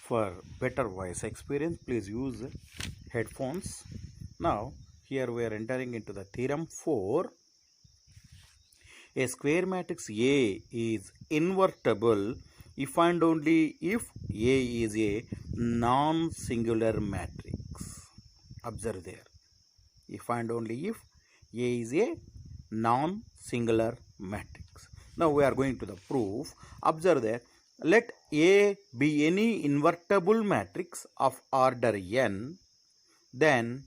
For better voice experience, please use headphones. Now, here we are entering into the theorem 4. A square matrix A is invertible if and only if A is a non-singular matrix. Observe there. If and only if A is a non-singular matrix. Now we are going to the proof. Observe there. Let A be any invertible matrix of order n, then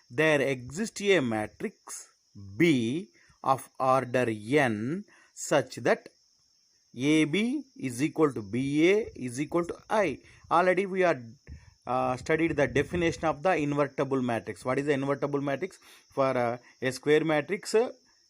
there exists a matrix B of order n such that AB is equal to BA is equal to I. Already we are studied the definition of the invertible matrix. What is the invertible matrix? For a square matrix,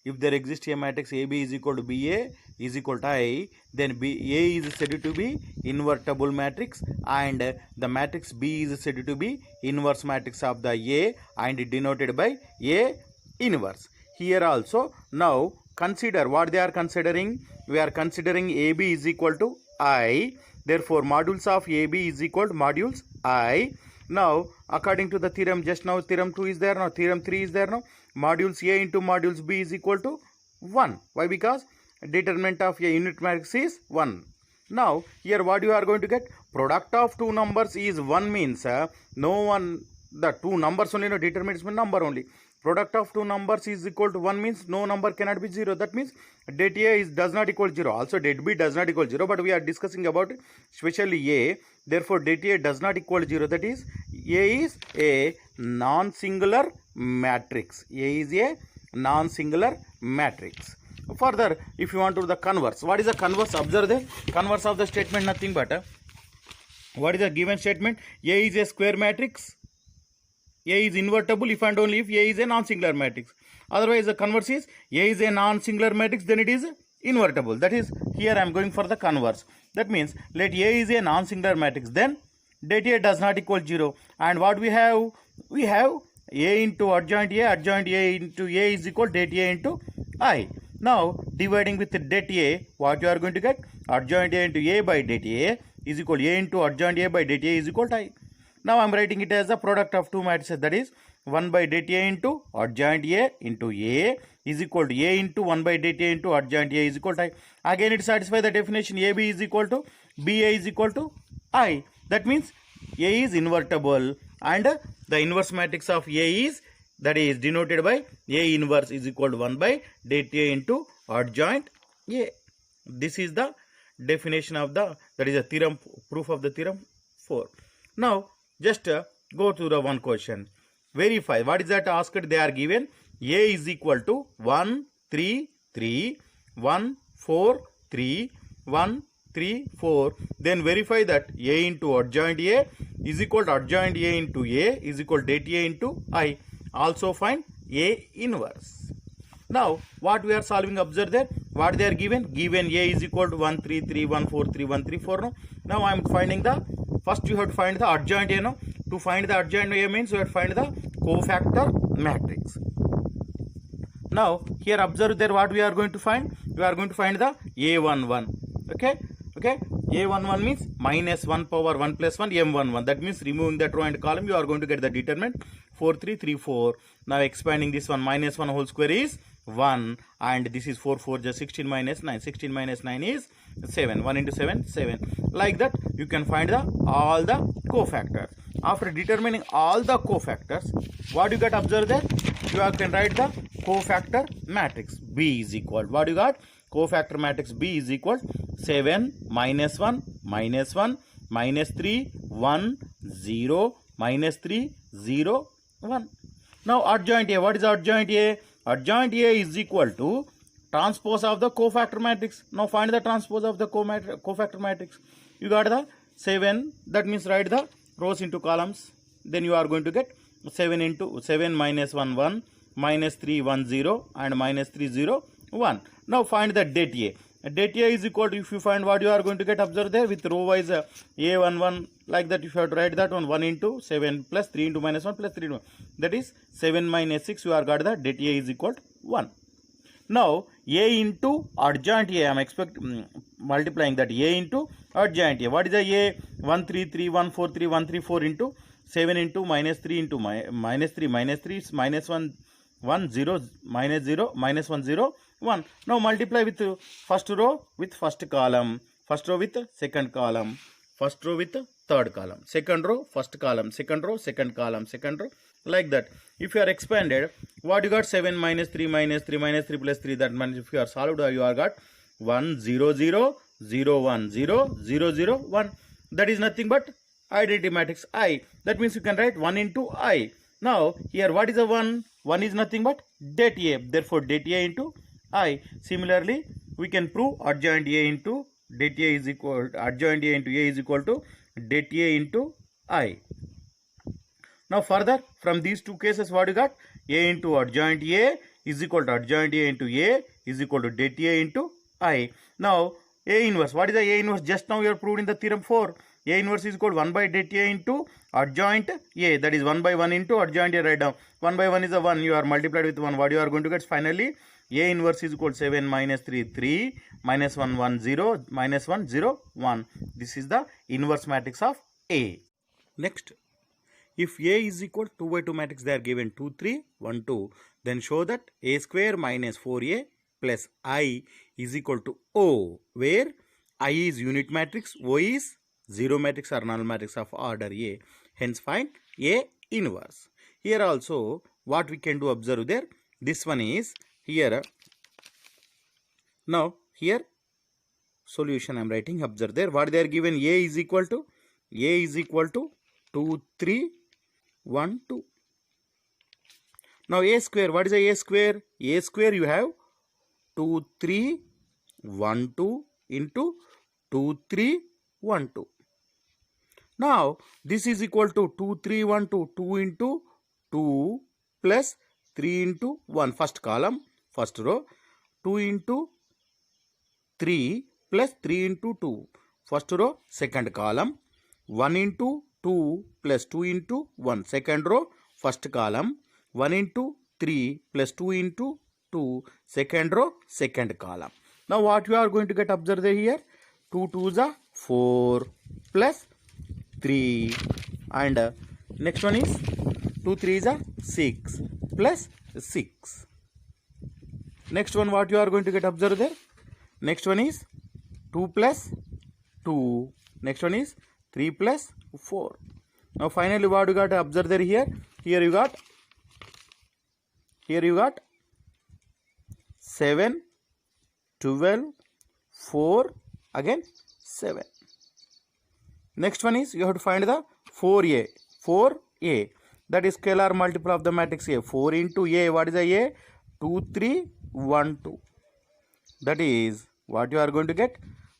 if there exists a matrix AB is equal to BA is equal to I, then A is said to be invertible matrix and the matrix B is said to be inverse matrix of the A and denoted by A inverse. Here also, now consider what they are considering. We are considering AB is equal to I. Therefore, modules of AB is equal to modules I. Now, according to the theorem, just now theorem 2 is there, now theorem 3 is there now. Modules A into modules B is equal to 1. Why? Because determinant of a unit matrix is 1. Now, here what you are going to get? Product of two numbers is 1 means the two numbers only, no determinants mean number only. Product of two numbers is equal to 1 means no number cannot be 0. That means det A does not equal 0. Also det B does not equal 0. But we are discussing about especially A. Therefore, det A does not equal 0. That is, A is a non-singular matrix. A is a non-singular matrix. Further, if you want to do the converse, what is the converse? Observe the converse of the statement, nothing but what is the given statement? A is a square matrix. A is invertible if and only if A is a non-singular matrix. Otherwise, the converse is A is a non-singular matrix, then it is invertible. That is, here I am going for the converse. That means, let A is a non-singular matrix, then det A does not equal 0. And what we have? We have A into adjoint A into A is equal to det A into I. Now, dividing with det A, what you are going to get? Adjoint A into A by det A is equal to A into adjoint A by det A is equal to I. Now, I am writing it as a product of two matrices, that is 1 by det A into adjoint A into A is equal to A into 1 by det A into adjoint A is equal to I. Again, it satisfies the definition AB is equal to BA is equal to I. That means A is invertible and the inverse matrix of A is, that is denoted by A inverse is equal to 1 by det A into adjoint A. This is the definition of the, that is a theorem, proof of the theorem 4. Now, just go to the one question. Verify. What is that asked? They are given A is equal to 1, 3, 3, 1, 4, 3, 1, 3, 4. Then verify that A into adjoint A is equal to adjoint A into A is equal to det A into I. Also find A inverse. Now, what we are solving, observe there. What they are given? Given A is equal to 1, 3, 3, 1, 4, 3, 1, 3, 4. Now, I am finding the, first you have to find the adjoint A. No? To find the adjoint A means you have to find the cofactor matrix. Now, here observe there what we are going to find. We are going to find the A11. Okay. A11 means minus 1 power 1 plus 1 M11. That means removing the row and column, you are going to get the determinant 4, 3, 3, 4. Now expanding this one, minus 1 whole square is 1 and this is 4, 4 just 16 minus 9. 16 minus 9 is 7. 1 into 7, 7. Like that, you can find all the cofactors. After determining all the cofactors, what you got? Observe there. You can write the cofactor matrix. B is equal. What you got? Cofactor matrix B is equal 7, minus 1, minus 1, minus 3, 1, 0, minus 3, 0, 1. Now adjoint A. What is adjoint A? Adjoint A is equal to transpose of the cofactor matrix. Now find the transpose of the cofactor matrix. You got the 7. That means write the rows into columns. Then you are going to get 7 into 7 minus 1, 1, minus 3, 1, 0 and minus 3, 0, 1. Now find the det A. Det A is equal to, if you find what you are going to get, observe there with row wise A11, like that if you have to write that one, 1 into 7 plus 3 into minus 1 plus 3 into 1. That is 7 minus 6, you are got the det A is equal to 1. Now A into adjoint A, I am multiplying that A into adjoint A. What is the A? 1 3 3 1 4 3 1 3 4 into 7 into minus 3 into minus 3 is minus 1 1 0 minus 0 minus 1 0 1. Now multiply with first row with first column, first row with second column, first row with third column, second row first column, second row second column, second row, like that. If you are expanded, what you got? 7 minus 3 minus 3 minus 3 plus 3. That means if you are solved, you are got 1 0 0 0 1 0 0 0 1. That is nothing but identity matrix I. That means you can write 1 into I. Now here what is the 1? 1 is nothing but det A. Therefore det A into I. Similarly, we can prove adjoint A into det A is equal, adjoint A into A is equal to det A into I. Now further, from these two cases, what you got? A into adjoint A is equal to adjoint A into A is equal to det A into I. Now A inverse, what is the A inverse? Just now we have proved in the theorem 4. A inverse is equal to 1 by det A into adjoint A. That is 1 by 1 into adjoint A. Write down. 1 by 1 is a 1. You are multiplied with 1. What you are going to get? Finally, A inverse is equal to 7 minus 3 3 minus 1 1 0 minus 1 0 1. This is the inverse matrix of A. Next, if A is equal to 2 by 2 matrix, they are given 2 3 1 2. Then show that A square minus 4A plus I is equal to O, where I is unit matrix, O is zero matrix or null matrix of order A. Hence find A inverse. Here also what we can do, observe there. This one is here. Now here solution I am writing, observe there. What they are given? A is equal to 2 3 1 2. Now A square, what is the A square? A square you have 2 3 1 2 into 2 3 1 2. Now this is equal to 2 3 1 2, 2 into 2 plus 3 into 1, first column, first row, 2 into 3 plus 3 into 2, first row, second column, 1 into 2 plus 2 into 1, second row, first column, 1 into 3 plus 2 into 2, second row, second column. Now what you are going to get, observe here, 2 2s are 4 plus 3, and next one is 2 3s are 6 plus 6. Next one what you are going to get, observe there. Next one is 2 plus 2. Next one is 3 plus 4. Now finally what you got, observe there here. Here you got 7, 12, 4, again 7. Next one is you have to find the 4A. 4A. That is scalar multiple of the matrix A. 4 into A. What is the A? 2 3 1 2. That is what you are going to get.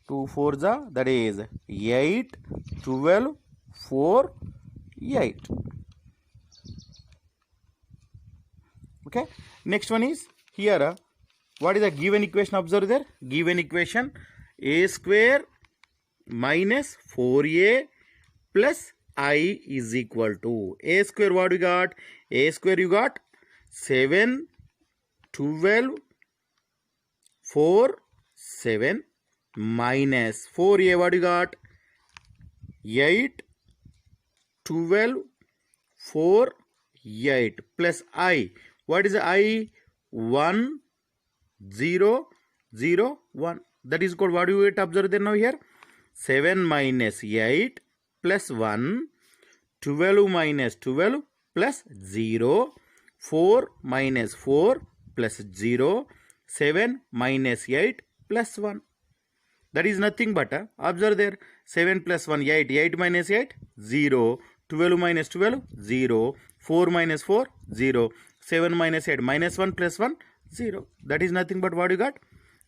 2 4s are, that is 8, 12, 4, 8. Okay. Next one is here. What is the given equation? Observe there. Given equation, A square minus 4A plus I is equal to A square. What you got? A square you got 7, 12, 4, 7 minus 4A. What you got? 8, 12, 4, 8 plus I. What is I? 1, 0, 0, 1. That is called, what do you get? Observe there now here. 7 minus 8 plus 1, 12 minus 12 plus 0, 4 minus 4 plus 0, 7 minus 8 plus 1. That is nothing but, observe there, 7 plus 1, 8, 8 minus 8, 0, 12 minus 12, 0, 4 minus 4, 0, 7 minus 8, minus 1 plus 1, 0. That is nothing but what you got?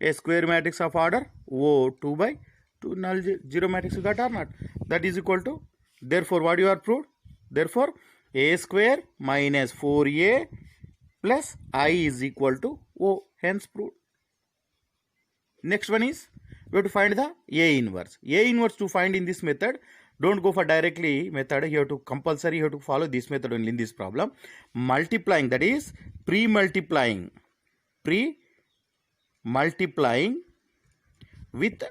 A square matrix of order O, 2 by 2, null 0 matrix you got or not? That is equal to, therefore what you are proved? Therefore A square minus 4A plus I is equal to O, hence proved. Next one is, we have to find the A inverse. A inverse to find in this method, don't go for directly method. You have to compulsory, you have to follow this method only in this problem. Multiplying, that is pre-multiplying with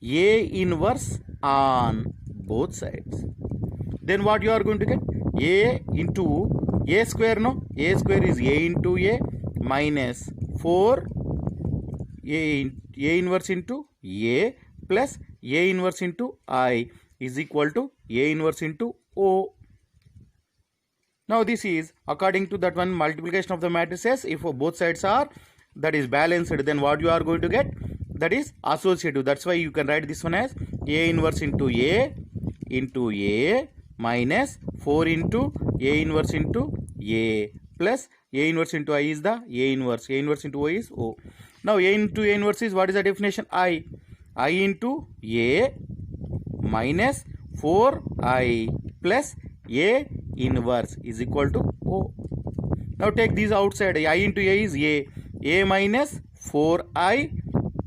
A inverse on both sides. Then what you are going to get? A into A square, no? A square is A into A minus 4 A inverse into A plus A inverse into I is equal to A inverse into O. Now this is according to that one multiplication of the matrices. If both sides are that is balanced, then what you are going to get? That is associative. That's why you can write this one as A inverse into A minus 4 into A inverse into A plus A inverse into I is the A inverse. A inverse into O is O. Now A into A inverse is, what is the definition? I into A minus 4I plus A inverse is equal to O. Now take these outside. I into A is A minus 4I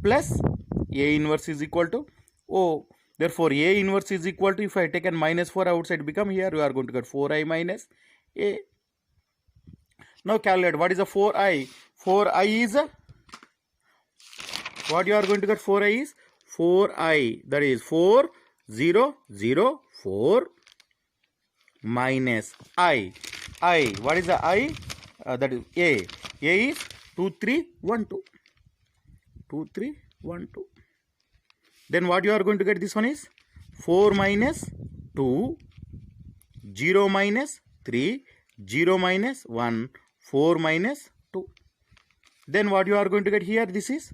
plus A inverse is equal to O. Therefore A inverse is equal to, if I take minus 4 outside become, here we are going to get 4I minus A. Now calculate what is the 4I. 4I is what you are going to get? 4I is 4I, that is 4004 minus I. What is the I? That is A. A is 2312. 2312. Then what you are going to get? This one is 4 minus 2, 0 minus 3, 0 minus 1, 4 minus 2. Then what you are going to get here? This is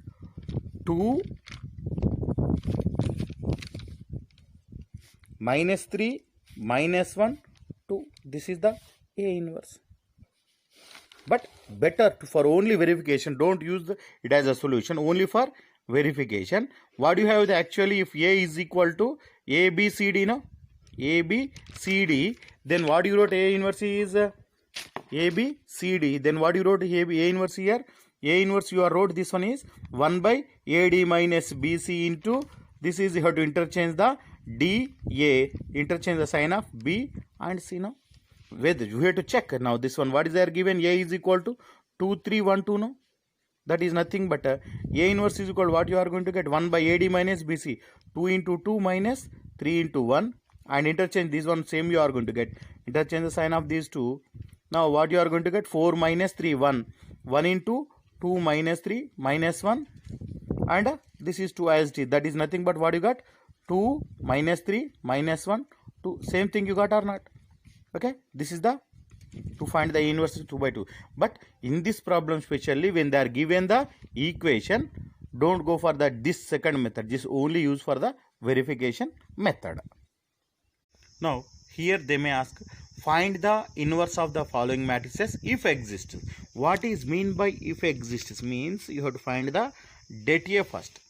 2 minus 3 minus 1, 2. This is the A inverse. But better for only verification, don't use it as a solution, only for verification. What do you have actually? If A is equal to ABCD, no? ABCD, then what you wrote? A inverse is ABCD. Then what you wrote? A inverse here? A inverse you are wrote this one is 1 by AD minus BC into, this is you have to interchange the DA, interchange the sign of B and C. Now whether you have to check. Now this one, what is there given? A is equal to 2312, no? That is nothing but A inverse is equal to what you are going to get? 1 by AD minus BC, 2 into 2 minus 3 into 1, and interchange this one, same you are going to get. Interchange the sign of these two. Now what you are going to get? 4 minus 3, 1. 1 into 2 minus 3 minus 1, and this is 2 as it is. That is nothing but what you got? 2 minus 3 minus 1, 2. Same thing you got or not? Okay, this is the to find the inverse 2 by 2. But in this problem, especially when they are given the equation, don't go for this second method. This only use for the verification method. Now here they may ask, find the inverse of the following matrices if exists. What is mean by if exists? Means you have to find the DTA first.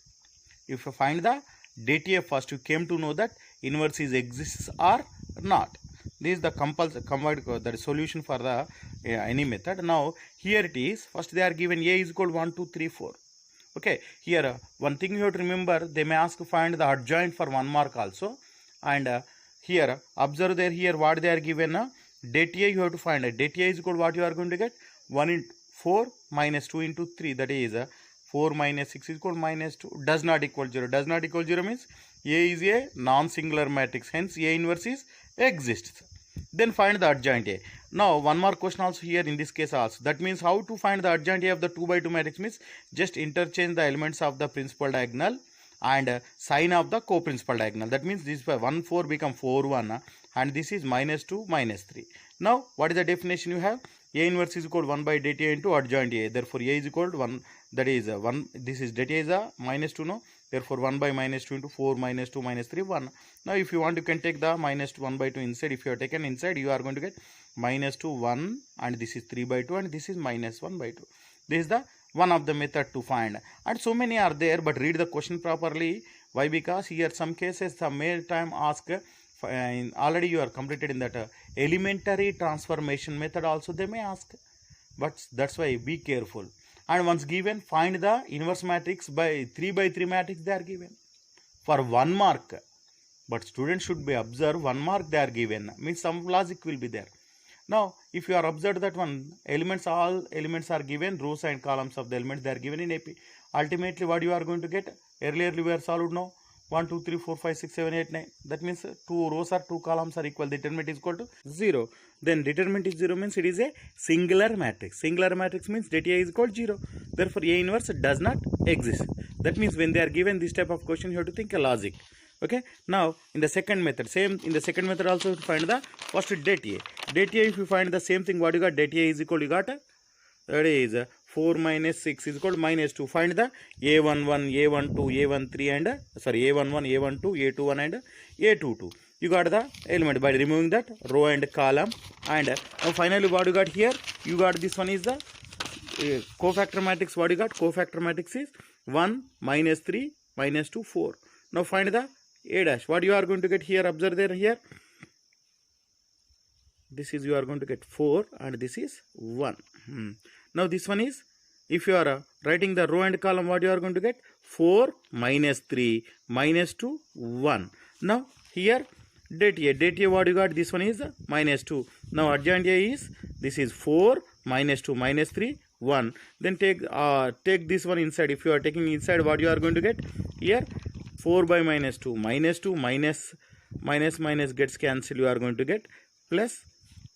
If you find the DTA first, you came to know that inverse is exists or not. This is the the solution for the any method. Now here it is. First they are given A is equal to 1, 2, 3, 4. Okay, here one thing you have to remember, they may ask to find the adjoint for 1 mark also. And here observe there, here what they are given, DTA you have to find. DTA is equal to what you are going to get? 1 into 4 minus 2 into 3, that is 4 minus 6 is equal to minus 2, does not equal 0. Does not equal 0 means A is a non-singular matrix, hence A inverse is exists. Then find the adjoint A. Now one more question also here in this case also. That means how to find the adjoint A of the 2 by 2 matrix means just interchange the elements of the principal diagonal and sign of the co-principal diagonal. That means this by 1 4 become 4 1 and this is minus 2 minus 3. Now what is the definition you have? A inverse is equal to 1 by DTA into adjoint A. Therefore A is equal to 1, that is 1, this is DTA is a minus 2, no? Therefore 1 by minus 2 into 4 minus 2 minus 3, 1. Now if you want, you can take the minus 2 1 by 2 inside. If you have taken inside, you are going to get minus 2 1 and this is 3 by 2 and this is minus 1 by 2. This is the one of the method to find. And so many are there, but read the question properly. Why? Because here some cases some may time ask already you are completed in that elementary transformation method also they may ask. But that's why be careful. And once given, find the inverse matrix by 3 by 3 matrix they are given for 1 mark. But students should be observed 1 mark they are given, means some logic will be there. Now if you are observed that one elements, all elements are given, rows and columns of the elements they are given in AP. Ultimately what you are going to get? Earlier we are solved now 1, 2, 3, 4, 5, 6, 7, 8, 9. That means 2 rows or 2 columns are equal. The determinant is equal to 0. Then determinant is 0 means it is a singular matrix. Singular matrix means that A is equal to 0. Therefore, A inverse does not exist. That means when they are given this type of question, you have to think a logic. Okay. Now, in the second method, same in the second method also to find the first det A. Det A, if you find the same thing, what you got? Det A is equal to, you got that is 4 minus 6 is equal to minus 2. Find the A11, A12, A13 and A11, A12, A21 and A22. You got the element by removing that row and column. And now finally what you got here? You got this one is the cofactor matrix. What you got? Cofactor matrix is 1, minus 3, minus 2, 4. Now find the A dash. What you are going to get here? Observe there here. This is you are going to get 4 and this is 1. Now this one is, if you are writing the row and column, what you are going to get? 4 minus 3 minus 2 1. Now here det A what you got? This one is minus 2. Now adjoint A is, this is 4 minus 2 minus 3 1. Then take this one inside. If you are taking inside, what you are going to get here? 4 by minus 2 minus minus gets cancelled. You are going to get plus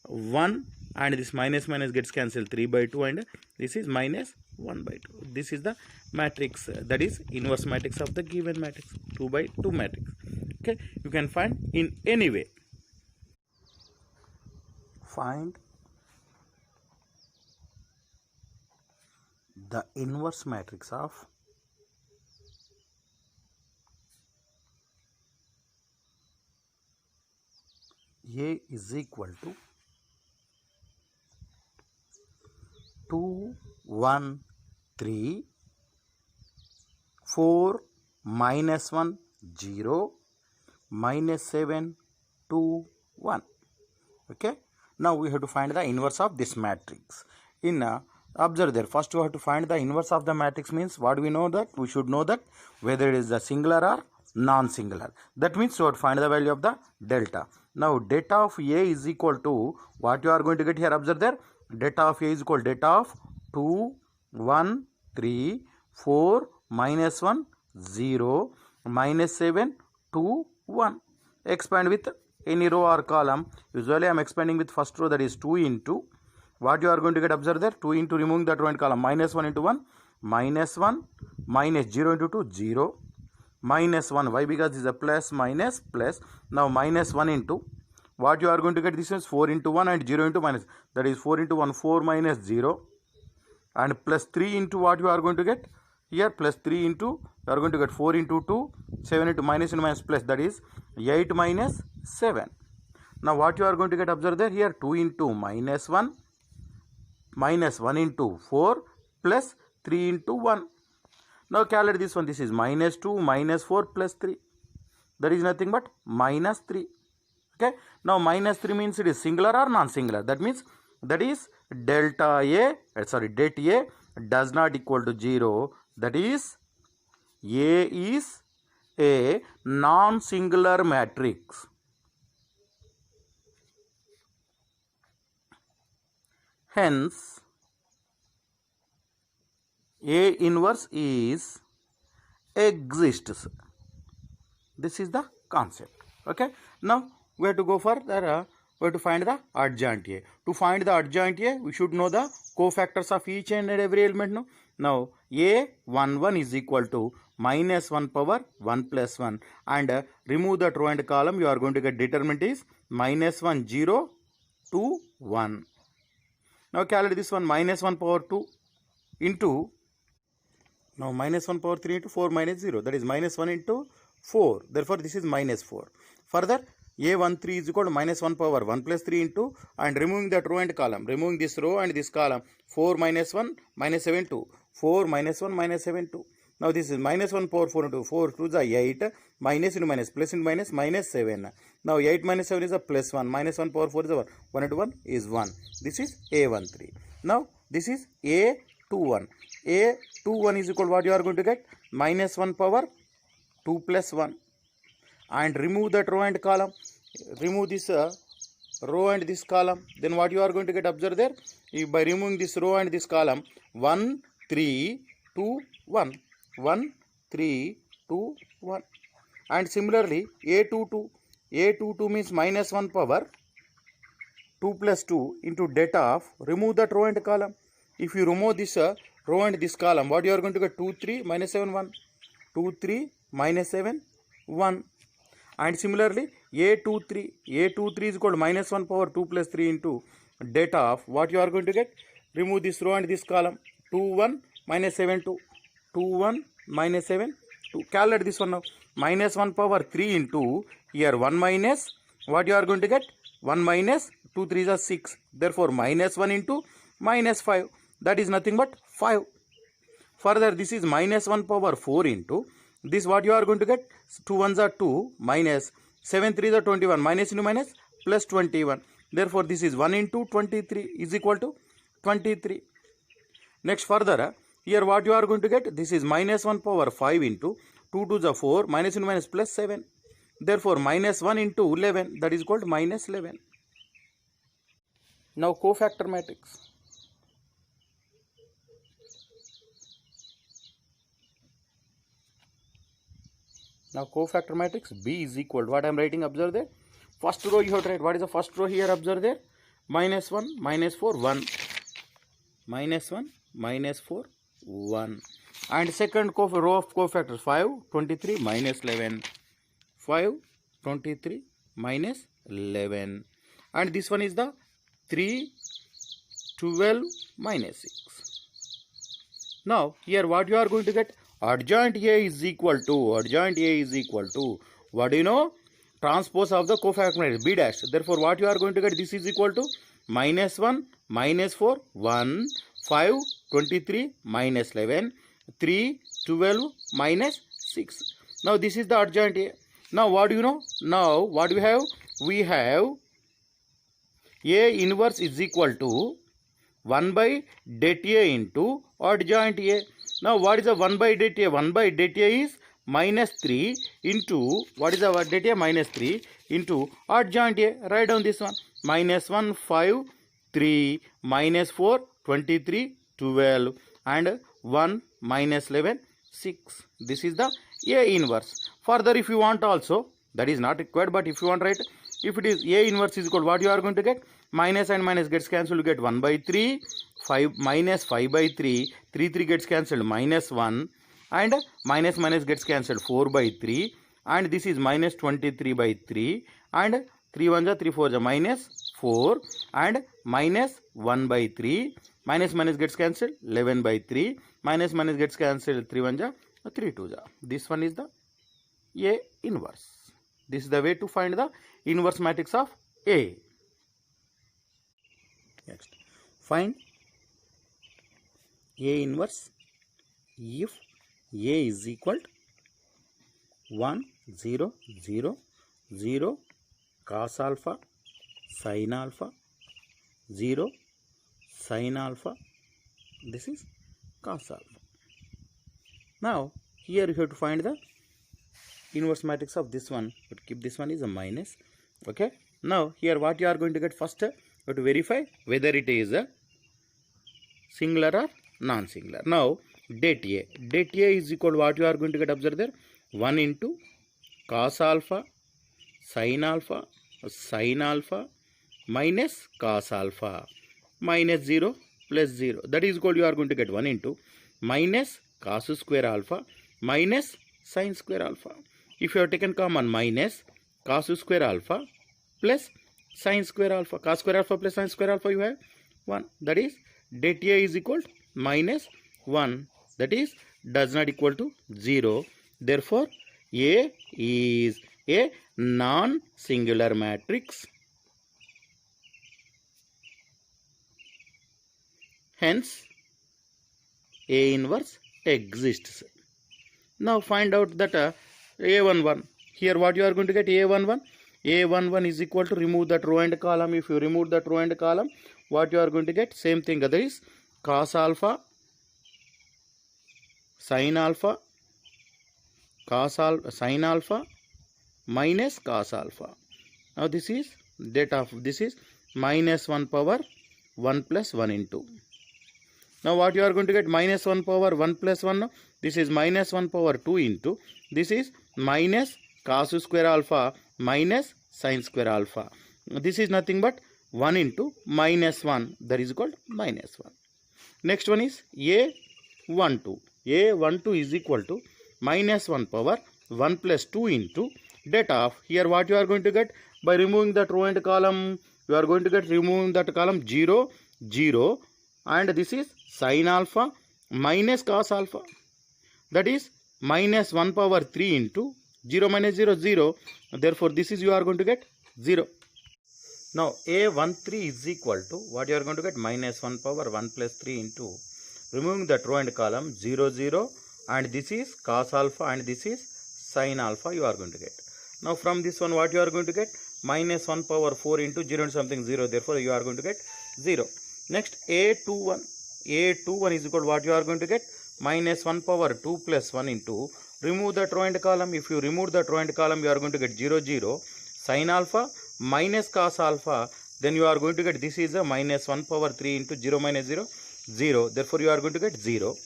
1 and this minus gets cancelled, 3 by 2 and this is minus 1 by 2. This is the matrix, that is inverse matrix of the given matrix, 2 by 2 matrix. Okay, you can find in any way. Find the inverse matrix of A is equal to 2, 1, 3, 4, minus 1, 0, minus 7, 2, 1. Okay. Now we have to find the inverse of this matrix. Observe there. First you have to find the inverse of the matrix means what do we know that? We should know that whether it is a singular or non-singular. That means you have to find the value of the delta. Now delta of A is equal to what you are going to get here. Observe there. Delta of A is equal to delta of 2, 1, 3, 4, minus 1, 0, minus 7, 2, 1. Expand with any row or column. Usually I am expanding with first row, that is 2 into what you are going to get. Observe there. 2 into removing that row and column. Minus 1 into 1. Minus 1. Minus 0 into 2. 0. Minus 1. Why? Because this is a plus minus plus. Now minus 1 into what you are going to get. This is 4 into 1 and 0 into minus. That is 4 into 1. 4 minus 0. And plus 3 into what you are going to get. Here plus 3 into you are going to get 4 into 2. 7 into minus plus. That is 8 minus 7. Now what you are going to get. Observe there. Here 2 into minus 1. Minus 1 into 4 plus 3 into 1. Now calculate this one. This is minus 2 minus 4 plus 3. That is nothing but minus 3. Okay. Now minus 3 means it is singular or non-singular. That means that is delta A, det A does not equal to 0. That is A is a non-singular matrix. Hence, A inverse is exists. This is the concept. Okay. Now we have to go for the we have to find the adjoint A. To find the adjoint A, we should know the cofactors of each and every element. No? Now A11 is equal to minus 1 power 1 plus 1 and remove that row and column. You are going to get determinant is minus 1 0 2 1. Now calculate this one. Minus 1 power 2 into now minus 1 power 3 into 4 minus 0. That is minus 1 into 4. Therefore this is minus 4. Further A13 is equal to minus 1 power 1 plus 3 into and removing that row and column. Removing this row and this column. 4 minus 1 minus 7 2. 4 minus 1 minus 7 2. Now this is minus 1 power 4 into 4 to the 8. Minus into minus plus into minus minus 7. Now 8 minus 7 is a plus 1. Minus 1 power 4 is a 1. 1 into 1 is 1. This is A13. Now this is A21. A21 is equal to what you are going to get? Minus 1 power 2 plus 1. And remove that row and column. Remove this row and this column. Then what you are going to get? Observe there. By removing this row and this column. 1, 3, 2, 1. 1, 3, 2, 1. And similarly A22 means minus 1 power 2 plus 2 into data of, remove that row and column. If you remove this row and this column, what you are going to get? 2 3 minus 7 1, 2 3 minus 7 1. And similarly A23 is equal to minus 1 power 2 plus 3 into data of, what you are going to get? Remove this row and this column. 2 1 minus 7 2, 2 1 minus 7 2. Calculate this one now. Minus 1 power 3 into, here 1 minus, what you are going to get? 1 minus 2 3s are 6. Therefore minus 1 into minus 5, that is nothing but 5. Further, this is minus 1 power 4 into this, what you are going to get? 2 1s are 2 minus 7 3s are 21, minus into minus plus 21. Therefore this is 1 into 23 is equal to 23. Next further, here what you are going to get? This is minus 1 power 5 into 2 2s are 4, minus into minus plus 7. Therefore minus 1 into 11, that is called minus 11. Now cofactor matrix. Now cofactor matrix B is equal to, what I am writing, observe there. First row you have to write. What is the first row here? Observe there. Minus 1, minus 4, 1. Minus 1, minus 4, 1. And second row of cofactors, 5, 23, minus 11. 5, 23, minus 11. And this one is the 3, 12, minus 6. Now here what you are going to get? Adjoint A is equal to, what do you know? Transpose of the cofactor matrix B dash. Therefore what you are going to get? This is equal to minus 1, minus 4, 1, 5, 23, minus 11, 3, 12, minus 6. Now this is the adjoint A. Now what do you know? Now what do we have? We have A inverse is equal to 1 by det A into adjoint A. Now what is the 1 by det A? 1 by det A is minus 3 into, what is the det A? Minus 3 into adjoint A. Write down this one. Minus 1, 5, 3, minus 4, 23, 12 and 1, minus 11, 6. This is the A inverse. Further if you want also, that is not required, but if you want, write, if it is A inverse is equal, what you are going to get? Minus and minus gets cancelled, you get 1 by 3, 5 minus 5 by 3, 3 gets cancelled, minus 1, and minus minus gets cancelled, 4 by 3, and this is minus 23 by 3, and 3 1s are 3 4s are minus 4, and minus 1 by 3, minus minus gets cancelled, 11 by 3, minus minus gets cancelled, 3 1s are 3 2s are. This one is the A inverse. This is the way to find the inverse matrix of A. Next, find A inverse if A is equal to 1 0 0 0 cos alpha sin alpha 0 sin alpha. This is cos alpha. Now here you have to find the inverse matrix of this one, but keep this one is a minus. Okay. Now here what you are going to get? First you have to verify whether it is a singular or non-singular. Now det A is equal to, what you are going to get? Observe there. 1 into cos alpha sin alpha minus cos alpha minus 0 plus 0. That is equal to, you are going to get 1 into minus cos square alpha minus sin square alpha. If you have taken common, minus cos square alpha plus sin square alpha. Cos square alpha plus sin square alpha, you have 1. That is det A is equal to minus 1. That is does not equal to 0. Therefore A is a non-singular matrix. Hence A inverse exists. Now find out that A11. Here what you are going to get? A11. A11 is equal to, remove that row and column. If you remove that row and column, what you are going to get? Same thing. That is cos alpha sin alpha sin alpha minus cos alpha. Now this is that of, this is minus 1 power 1 plus 1 into. Now what you are going to get? Minus 1 power 1 plus 1. This is minus 1 power 2 into. This is minus cos square alpha minus sin square alpha. This is nothing but 1 into minus 1, that is called minus 1. Next one is A12. A12 is equal to minus 1 power 1 plus 2 into det of, here what you are going to get by removing that row and column, you are going to get removing that column 0, 0, and this is sin alpha minus cos alpha, that is minus 1 power 3 into 0 minus 0, 0, therefore this is you are going to get 0. Now A13 is equal to what you are going to get minus 1 power 1 plus 3 into removing that row and column 0, 0, and this is cos alpha and this is sin alpha you are going to get. Now from this one what you are going to get minus 1 power 4 into 0 and something 0, therefore you are going to get 0. Next A21. A21 is equal to what you are going to get minus 1 power 2 plus 1 into remove that row and column. If you remove that row and column you are going to get 0, 0, sin alpha minus cos alpha, then you are going to get this is a minus 1 power 3 into 0 minus 0, 0, therefore you are going to get 0.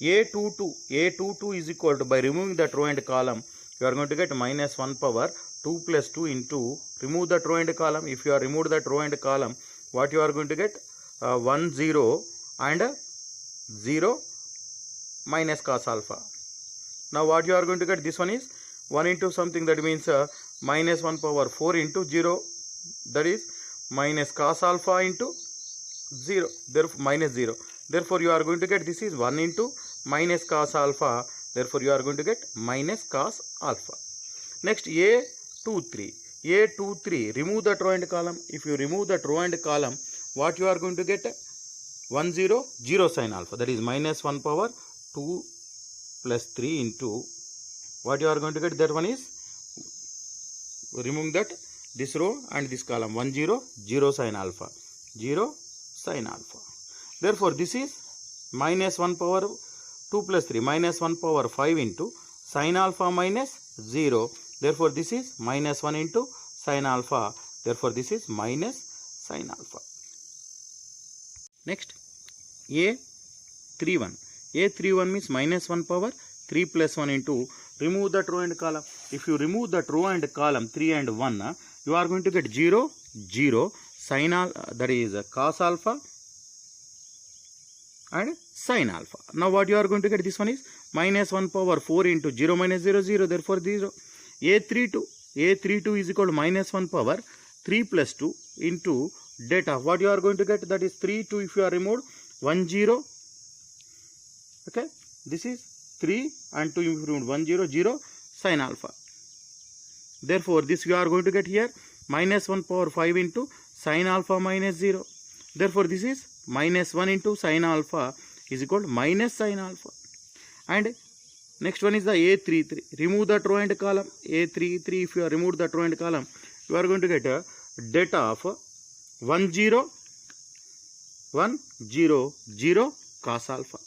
A22 is equal to by removing that row and column you are going to get minus 1 power 2 plus 2 into remove that row and column. If you are remove that row and column, what you are going to get 1, 0 and 0 minus cos alpha. Now what you are going to get, this one is 1 into something, that means minus 1 power 4 into 0, that is minus cos alpha into 0, therefore minus 0, therefore you are going to get this is 1 into minus cos alpha, therefore you are going to get minus cos alpha. Next A23, remove that row and column. If you remove that row and column, what you are going to get 1, 0, 0 sin alpha, that is minus 1 power 2 plus 3 into what you are going to get, that one is removing that this row and this column 1, 0, 0 sin alpha, 0 sin alpha, therefore this is minus 1 power 2 plus 3 minus 1 power 5 into sin alpha minus 0, therefore this is minus 1 into sin alpha, therefore this is minus sin alpha. Next A31. A31 means minus 1 power 3 plus 1 into remove that row and column. If you remove that row and column 3 and 1, you are going to get 0, 0 sin alpha, that is cos alpha and sin alpha. Now what you are going to get, this one is minus 1 power 4 into 0 minus 0, 0, therefore 0. A32 is equal to minus 1 power 3 plus 2 into det of what you are going to get, that is 3, 2, if you are removed 1, 0, okay, this is 3 and 2 if you remove 1, 0, 0 sin alpha, therefore this you are going to get here minus 1 power 5 into sin alpha minus 0, therefore this is minus 1 into sin alpha is equal to minus sin alpha. And next one is the A33, remove that row and column. A33, if you are removed that row and column, you are going to get a det of 1, 0, 1, 0, 0 cos alpha,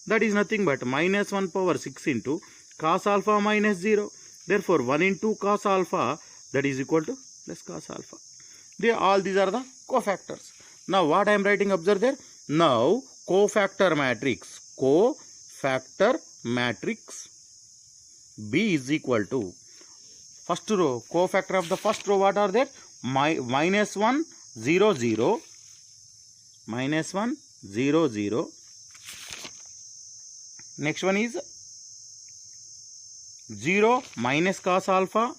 that is nothing but minus 1 power 6 into cos alpha minus 0, therefore 1 into cos alpha, that is equal to plus cos alpha. All these are the cofactors. Now what I am writing, observe there. Now cofactor matrix B is equal to first row, cofactor of the first row, what are there? Minus 1, 0, 0, minus 1, 0, 0. Next one is 0 minus cos alpha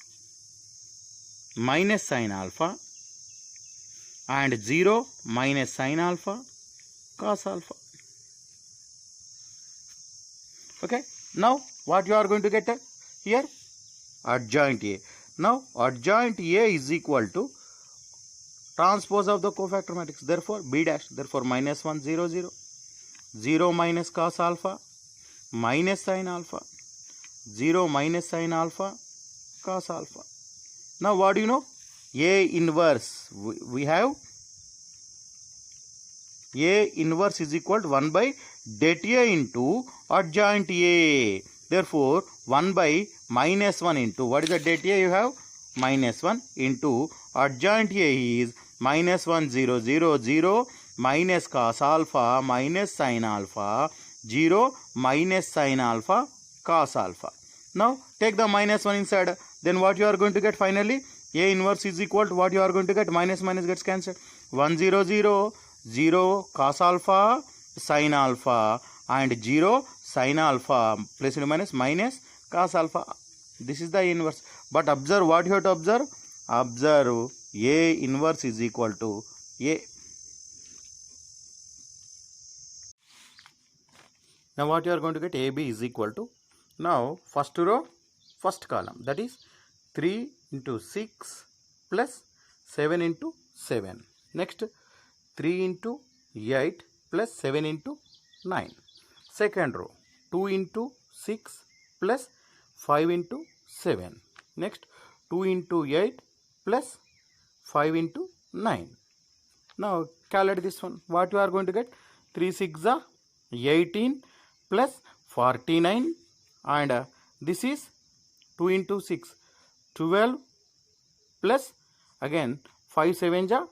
minus sin alpha and 0 minus sin alpha cos alpha. Okay, now what you are going to get here? Adjoint A. Now adjoint A is equal to transpose of the cofactor matrix, therefore B dash, therefore minus 1, 0, 0, 0 minus cos alpha minus sin alpha, 0 minus sin alpha cos alpha. Now what do you know? A inverse, we have A inverse is equal to 1 by det A into adjoint A. Therefore 1 by minus 1 into, what is the det A you have? Minus 1 into adjoint A is minus 1, 0, 0, 0 minus cos alpha minus sin alpha, 0 minus sin alpha cos alpha. Now take the minus 1 inside, then what you are going to get finally? A inverse is equal to what you are going to get? Minus minus gets cancelled. 1 0 0 0 cos alpha sin alpha and 0 sin alpha plus and minus minus cos alpha. This is the inverse. But observe what you have to observe. Observe A inverse is equal to A. Now what you are going to get? AB is equal to, now first row, first column, that is 3 into 6 plus 7 into 7. Next 3 into 8 plus 7 into 9. Second row 2 into 6 plus 5 into 7. Next 2 into 8 plus 5 into 9. Now calculate this one. What you are going to get? 3 6 are 18 plus 49, and this is 2 into 6 12 plus again 5 7 are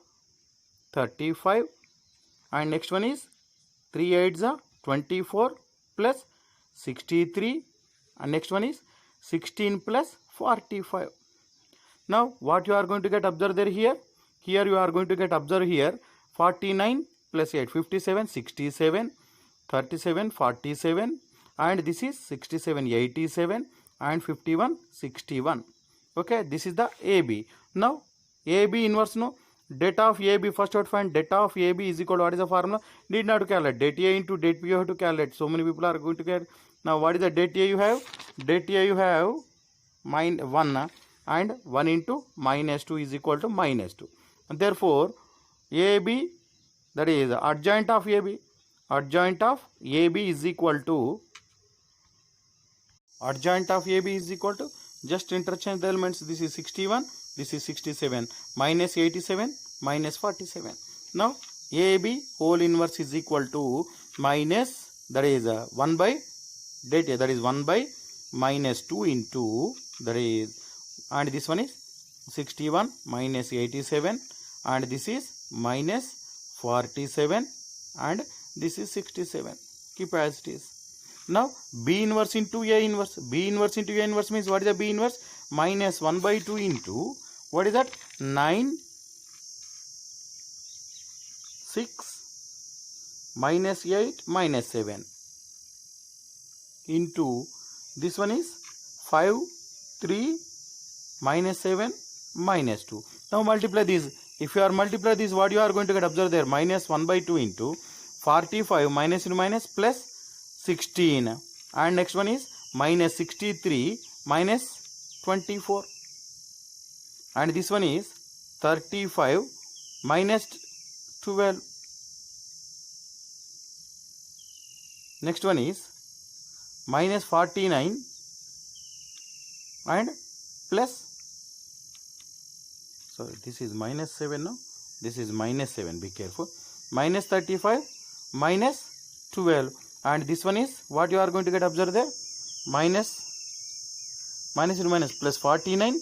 35, and next one is 3 8 are 24 plus 63, and next one is 16 plus 45. Now what you are going to get? Observe there here. Here you are going to get, observe here, 49 plus 8 57 67 37 47, and this is 67 87 and 51 61. Okay, this is the AB. Now AB inverse, no, data of AB, first you have to find data of AB is equal to, what is the formula? Need not to calculate. Det A into det B you have to calculate. So many people are going to get. Now what is the det A you have? Det A you have -1 and 1 into -2 is equal to -2. And therefore AB, that is adjoint of AB. Adjoint of AB is equal to, adjoint of AB is equal to, just interchange the elements. This is 61, this is 67, minus 87, minus 47. Now AB whole inverse is equal to minus, that is 1 by det A, that is 1 by -2 into, that is, and this one is 61 minus 87, and this is minus 47, and this is 67. Keep as it is. Now B inverse into A inverse. B inverse into A inverse means, what is the B inverse? Minus 1 by 2 into, what is that? 9 6 minus 8 minus 7 into, this one is 5 3 minus 7 minus 2. Now multiply these. If you are multiply this, what you are going to get? Observe there, minus 1 by 2 into 45 minus into minus plus 16, and next one is minus 63 minus 24, and this one is 35 minus 12. Next one is minus 49 and plus, sorry, this is minus 7 now, this is minus 7, be careful, minus 35 minus 12, and this one is what you are going to get? Observe there, minus into minus plus 49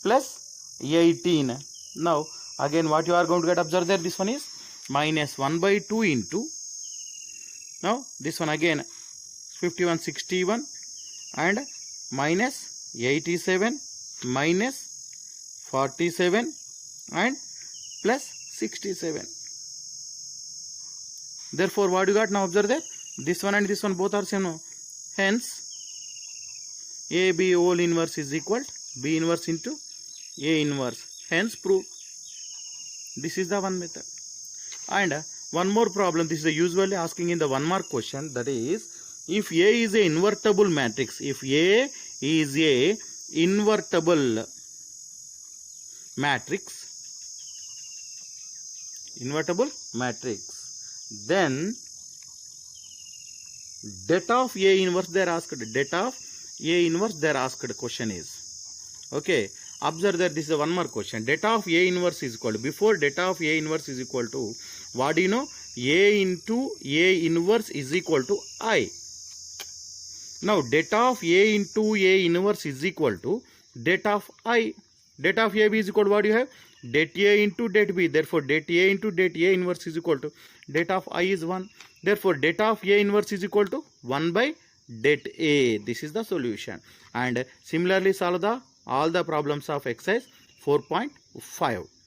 plus 18. Now again what you are going to get? Observe there, this one is minus 1 by 2 into, now this one again 51 61 and minus 87 minus 47 and plus 67. Therefore what you got? Now observe that this one and this one both are same, no? Hence AB whole inverse is equal to B inverse into A inverse. Hence prove. This is the one method. And one more problem, this is usually asking in the 1 mark question, that is, if A is a invertible matrix, if A is a invertible matrix, then data of A inverse they are asked, data of A inverse they are asked question is. Okay, observe that this is a 1 mark question. Data of A inverse is equal to, before data of A inverse is equal to, what do you know? A into A inverse is equal to I. Now data of A into A inverse is equal to data of I. Data of AB is equal to what you have? Det A into det B. Therefore det A into det A inverse is equal to data of I is 1. Therefore data of A inverse is equal to 1 by det A. This is the solution. And similarly solve the all the problems of exercise 4.5.